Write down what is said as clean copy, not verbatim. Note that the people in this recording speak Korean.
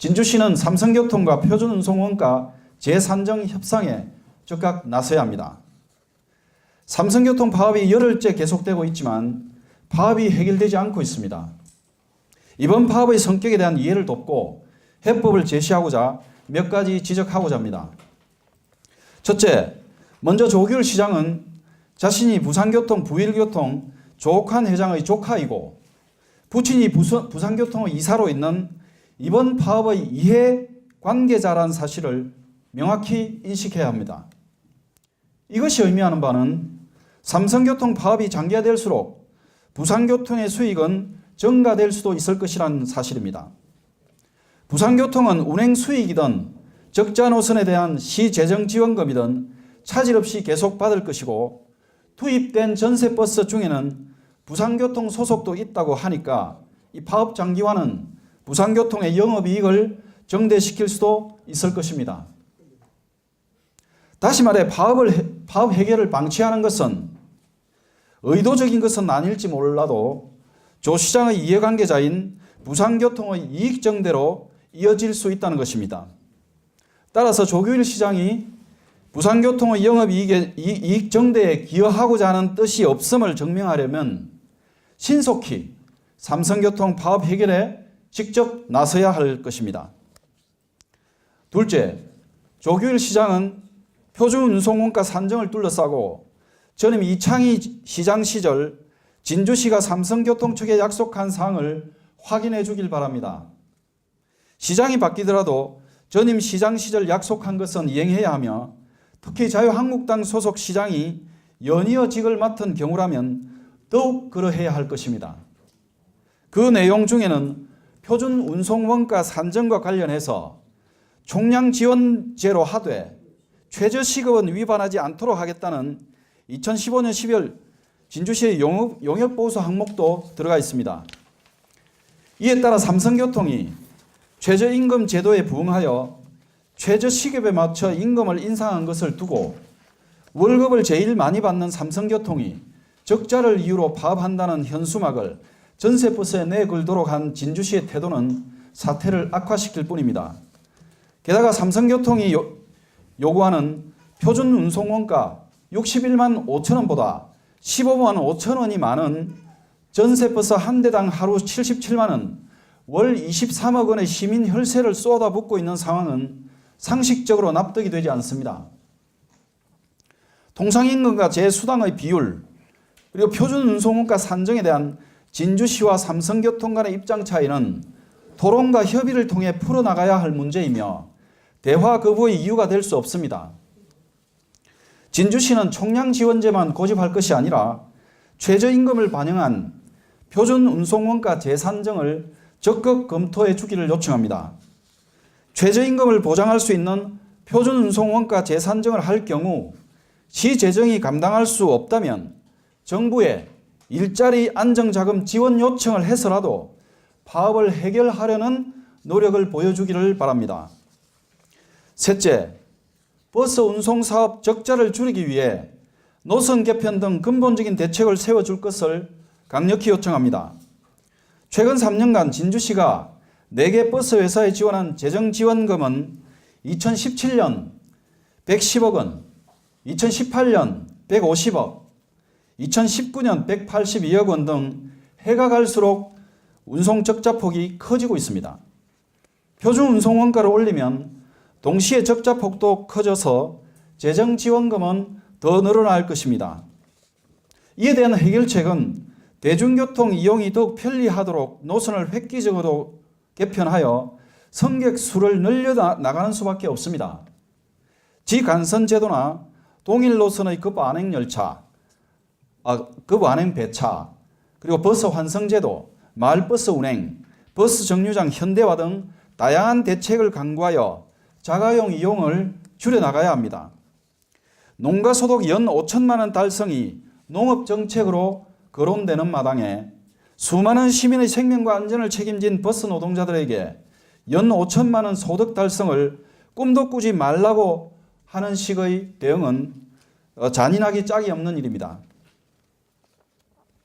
진주시는 삼성교통과 표준운송원가 재산정 협상에 즉각 나서야 합니다. 삼성교통 파업이 열흘째 계속되고 있지만 파업이 해결되지 않고 있습니다. 이번 파업의 성격에 대한 이해를 돕고 해법을 제시하고자 몇 가지 지적하고자 합니다. 첫째, 먼저 조규일 시장은 자신이 부산교통, 부일교통 조옥환 회장의 조카이고 부친이 부산교통의 이사로 있는 이번 파업의 이해관계자라는 사실을 명확히 인식해야 합니다. 이것이 의미하는 바는 삼성교통 파업이 장기화될수록 부산교통의 수익은 증가될 수도 있을 것이라는 사실입니다. 부산교통은 운행 수익이든 적자 노선에 대한 시재정 지원금이든 차질 없이 계속 받을 것이고 투입된 전세버스 중에는 부산교통 소속도 있다고 하니까 이 파업 장기화는 부산교통의 영업이익을 증대시킬 수도 있을 것입니다. 다시 말해 파업 해결을 방치하는 것은 의도적인 것은 아닐지 몰라도 조 시장의 이해관계자인 부산교통의 이익 증대로 이어질 수 있다는 것입니다. 따라서 조규일 시장이 부산교통의 영업이익 증대에 기여하고자 하는 뜻이 없음을 증명하려면 신속히 삼성교통 파업 해결에 직접 나서야 할 것입니다. 둘째, 조규일 시장은 표준운송원가 산정을 둘러싸고 전임 이창희 시장 시절 진주시가 삼성교통 측에 약속한 사항을 확인해 주길 바랍니다. 시장이 바뀌더라도 전임 시장 시절 약속한 것은 이행해야 하며 특히 자유한국당 소속 시장이 연이어직을 맡은 경우라면 더욱 그러해야 할 것입니다. 그 내용 중에는 표준운송원가 산정과 관련해서 총량지원제로 하되 최저시급은 위반하지 않도록 하겠다는 2015년 12월 진주시의 용역보수 항목도 들어가 있습니다. 이에 따라 삼성교통이 최저임금 제도에 부응하여 최저시급에 맞춰 임금을 인상한 것을 두고 월급을 제일 많이 받는 삼성교통이 적자를 이유로 파업한다는 현수막을 전세버스에 내걸도록 한 진주시의 태도는 사태를 악화시킬 뿐입니다. 게다가 삼성교통이 요구하는 표준운송원가 61만 5천 원보다 15만 5천 원이 많은 전세버스 한 대당 하루 77만 원, 월 23억 원의 시민 혈세를 쏟아붓고 있는 상황은 상식적으로 납득이 되지 않습니다. 통상임금과 제수당의 비율, 그리고 표준운송원가 산정에 대한 진주시와 삼성교통 간의 입장 차이는 토론과 협의를 통해 풀어나가야 할 문제이며 대화 거부의 이유가 될 수 없습니다. 진주시는 총량지원제만 고집할 것이 아니라 최저임금을 반영한 표준운송원가 재산정을 적극 검토해 주기를 요청합니다. 최저임금을 보장할 수 있는 표준운송원가 재산정을 할 경우 시재정이 감당할 수 없다면 정부에 일자리 안정자금 지원 요청을 해서라도 파업을 해결하려는 노력을 보여주기를 바랍니다. 셋째, 버스 운송사업 적자를 줄이기 위해 노선 개편 등 근본적인 대책을 세워줄 것을 강력히 요청합니다. 최근 3년간 진주시가 4개 버스 회사에 지원한 재정지원금은 2017년 110억 원, 2018년 150억, 2019년 182억 원 등 해가 갈수록 운송 적자폭이 커지고 있습니다. 표준운송원가를 올리면 동시에 적자폭도 커져서 재정지원금은 더 늘어날 것입니다. 이에 대한 해결책은 대중교통 이용이 더욱 편리하도록 노선을 획기적으로 개편하여 승객 수를 늘려나가는 수밖에 없습니다. 지간선제도나 동일 노선의 급안행 배차, 그리고 버스 환승제도, 마을버스 운행, 버스 정류장 현대화 등 다양한 대책을 강구하여 자가용 이용을 줄여나가야 합니다. 농가소득 연 5천만 원 달성이 농업정책으로 거론되는 마당에 수많은 시민의 생명과 안전을 책임진 버스 노동자들에게 연 5천만 원 소득 달성을 꿈도 꾸지 말라고 하는 식의 대응은 잔인하기 짝이 없는 일입니다.